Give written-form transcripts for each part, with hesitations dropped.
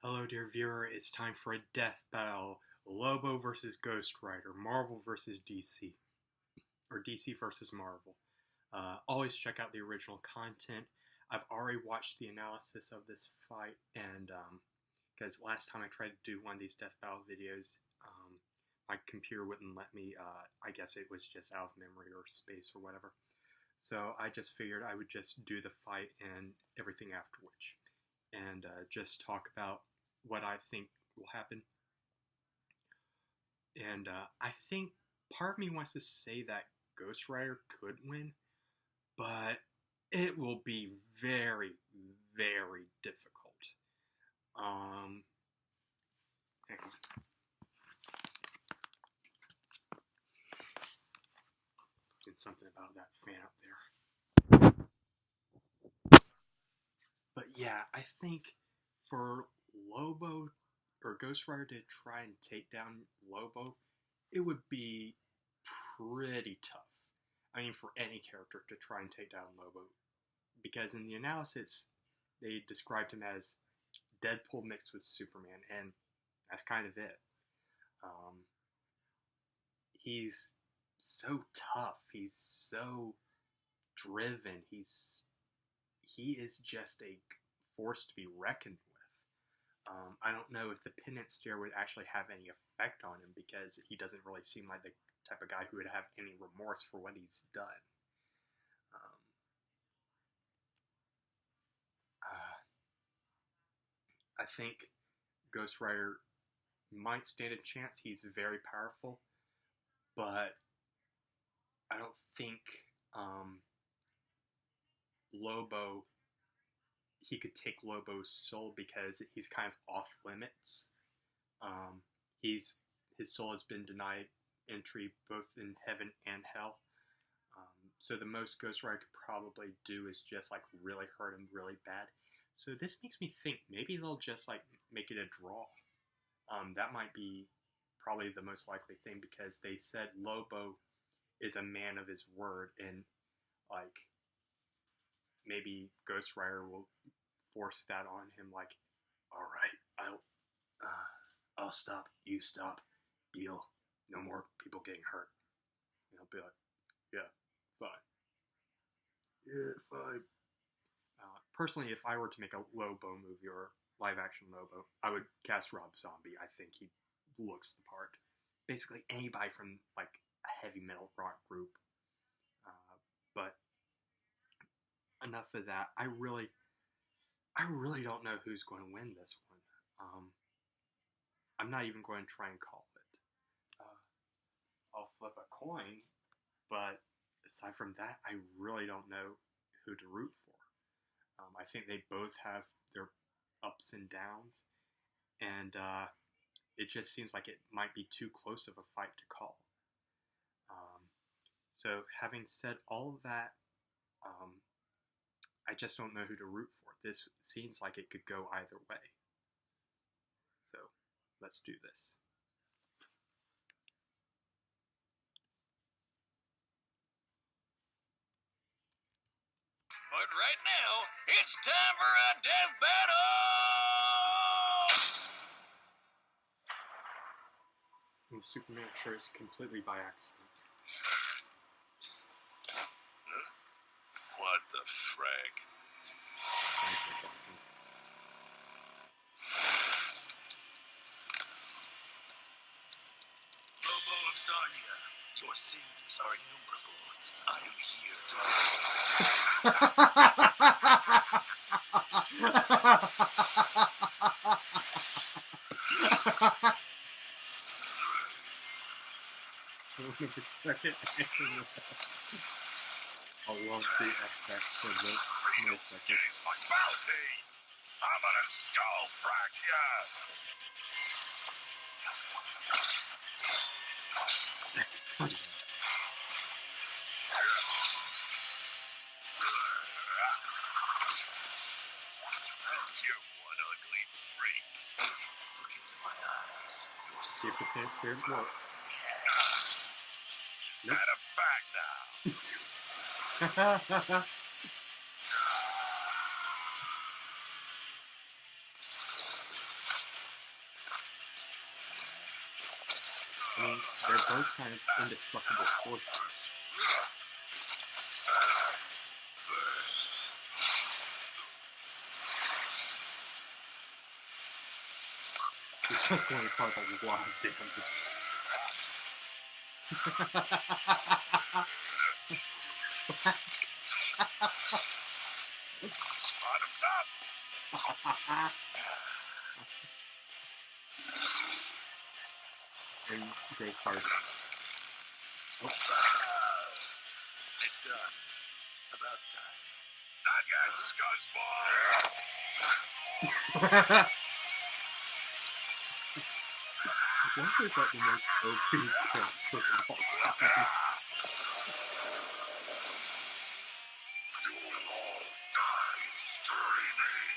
Hello, dear viewer. It's time for a death battle. Lobo versus Ghost Rider. Marvel versus DC. Or DC versus Marvel. Always check out the original content. I've already watched the analysis of this fight, and because last time I tried to do one of these death battle videos, my computer wouldn't let me. I guess it was just out of memory or space or whatever. So I just figured I would just do the fight and everything afterwards, and just talk about what I think will happen. And I think part of me wants to say that Ghost Rider could win, but it will be very, very difficult. Hang on. Did something about that fan up there. But yeah, I think for Lobo or Ghost Rider to try and take down Lobo, it would be pretty tough. I mean, for any character to try and take down Lobo, because in the analysis they described him as Deadpool mixed with Superman, and that's kind of it. He's so tough. He's so driven. He is just a force to be reckoned with. I don't know if the penance stare would actually have any effect on him, because he doesn't really seem like the type of guy who would have any remorse for what he's done. I think Ghost Rider might stand a chance. He's very powerful, but I don't think Lobo, he could take Lobo's soul, because he's kind of off limits. His soul has been denied entry both in heaven and hell. So the most Ghost Rider could probably do is just like really hurt him really bad. So this makes me think maybe they'll just like make it a draw. That might be probably the most likely thing, because they said Lobo is a man of his word, and like maybe Ghost Rider will force that on him, like, all right, I'll stop, you stop, deal, no more people getting hurt. And I'll be like, yeah, fine. Yeah, fine. Personally, if I were to make a Lobo movie or live action Lobo, I would cast Rob Zombie. I think he looks the part. Basically anybody from like a heavy metal rock group. But enough of that. I really don't know who's going to win this one. I'm not even going to try and call it. I'll flip a coin, but aside from that, I really don't know who to root for. I think they both have their ups and downs, and it just seems like it might be too close of a fight to call. So having said all of that, I just don't know who to root for. This seems like it could go either way. So let's do this. But right now, it's time for a death battle! And the Superman shirt is completely by accident. What the frag? Lobo of Zarnia, your sins are innumerable. I am here to... I wouldn't expect it. I love the effects for the motorcycle. Taste like bounty! I'm gonna skull frack ya! That's funny. You one ugly freak. Look into my eyes. See if the pants there works. Is that a fact now? mean, they're both kind of indestructible forces. It's just going to cause a lot of damage. Bottoms up! And goes hard. Oh. It's done. About time. Not yet, scuzzball! What is like the most OP character of all time? You will all die screaming!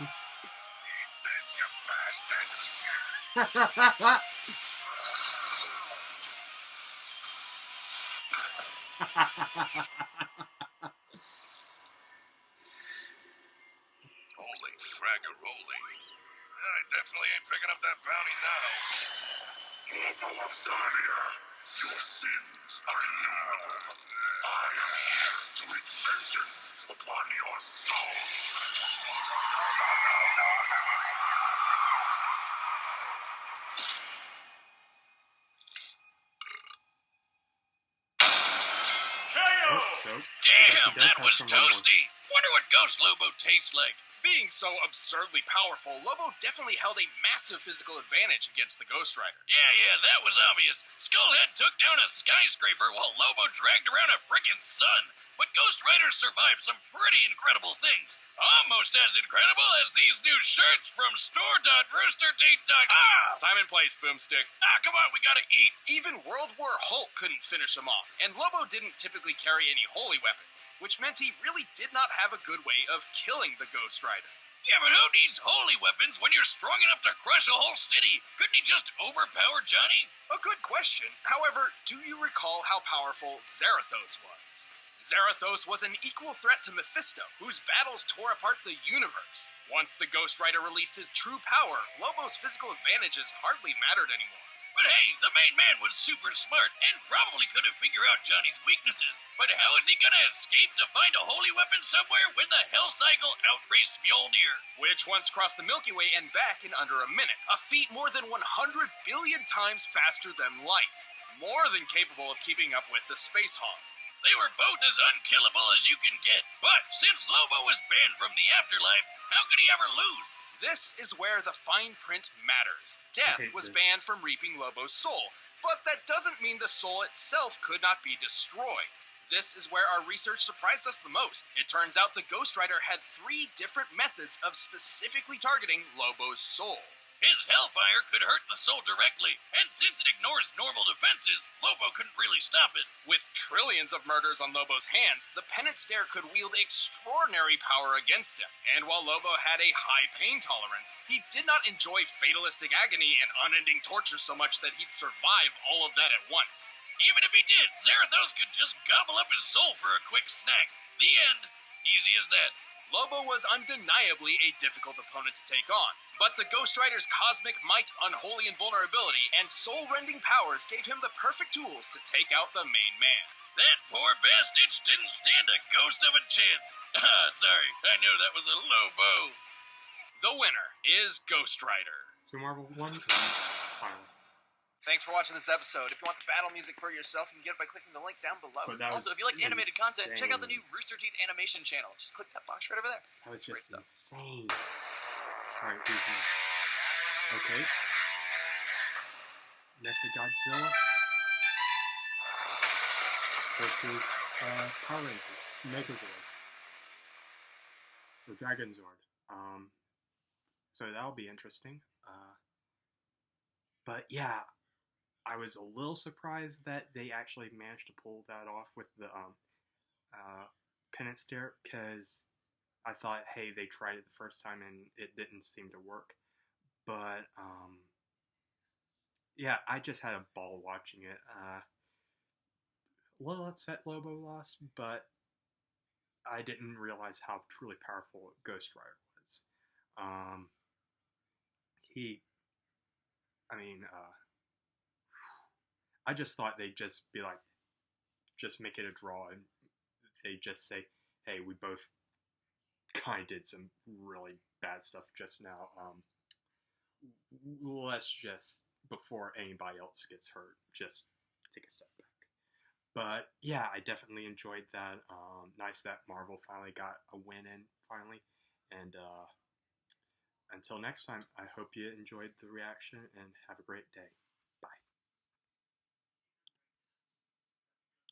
Eat this, you bastards! Holy fraggeroli. I definitely ain't picking up that bounty now. Lobo of Zarnia, your sins are innumerable. I am here to wreak vengeance upon your soul. Oh, so Damn, that was someone toasty. Wonder what Ghost Lobo tastes like. Being so absurdly powerful, Lobo definitely held a massive physical advantage against the Ghost Rider. Yeah, that was obvious. Skullhead took down a skyscraper while Lobo dragged around a frickin' sun. But Ghost Riders survived some pretty incredible things. Almost as incredible as these new shirts from store.roosterteeth.com. Ah! Time and place, Boomstick. Come on, we gotta eat. Even World War Hulk couldn't finish him off, and Lobo didn't typically carry any holy weapons, which meant he really did not have a good way of killing the Ghost Rider. Yeah, but who needs holy weapons when you're strong enough to crush a whole city? Couldn't he just overpower Johnny? A good question. However, do you recall how powerful Zarathos was? Zarathos was an equal threat to Mephisto, whose battles tore apart the universe. Once the Ghost Rider released his true power, Lobo's physical advantages hardly mattered anymore. But hey, the main man was super smart and probably could have figured out Johnny's weaknesses. But how is he gonna escape to find a holy weapon somewhere when the Hell Cycle outraced Mjolnir? Which once crossed the Milky Way and back in under a minute, a feat more than 100 billion times faster than light. More than capable of keeping up with the Space Hog. They were both as unkillable as you can get. But since Lobo was banned from the afterlife, how could he ever lose? This is where the fine print matters. Death was banned from reaping Lobo's soul, but that doesn't mean the soul itself could not be destroyed. This is where our research surprised us the most. It turns out the Ghost Rider had 3 different methods of specifically targeting Lobo's soul. His hellfire could hurt the soul directly, and since it ignores normal defenses, Lobo couldn't really stop it. With trillions of murders on Lobo's hands, the Penance Stare could wield extraordinary power against him. And while Lobo had a high pain tolerance, he did not enjoy fatalistic agony and unending torture so much that he'd survive all of that at once. Even if he did, Zarathos could just gobble up his soul for a quick snack. The end. Easy as that. Lobo was undeniably a difficult opponent to take on, but the Ghost Rider's cosmic might, unholy invulnerability, and soul-rending powers gave him the perfect tools to take out the main man. That poor bastard didn't stand a ghost of a chance. Sorry, I knew that was a Lobo. The winner is Ghost Rider. So Marvel 1 final. Thanks for watching this episode. If you want the battle music for yourself, you can get it by clicking the link down below. Also, if you like animated content, check out the new Rooster Teeth animation channel. Just click that box right over there. That was Great just stuff. insane. Alright, who's next? Okay. Mechagodzilla versus Power Rangers. Megazord. Or Dragonzord. So that'll be interesting. But yeah, I was a little surprised that they actually managed to pull that off with the Penance Stare, because I thought, hey, they tried it the first time and it didn't seem to work. But yeah, I just had a ball watching it. A little upset Lobo lost, but I didn't realize how truly powerful Ghost Rider was. I mean, I just thought they'd just be like, just make it a draw, and they just say, hey, we both kind of did some really bad stuff just now. Let's just, before anybody else gets hurt, just take a step back. But yeah, I definitely enjoyed that. Nice that Marvel finally got a win in finally. And until next time, I hope you enjoyed the reaction and have a great day.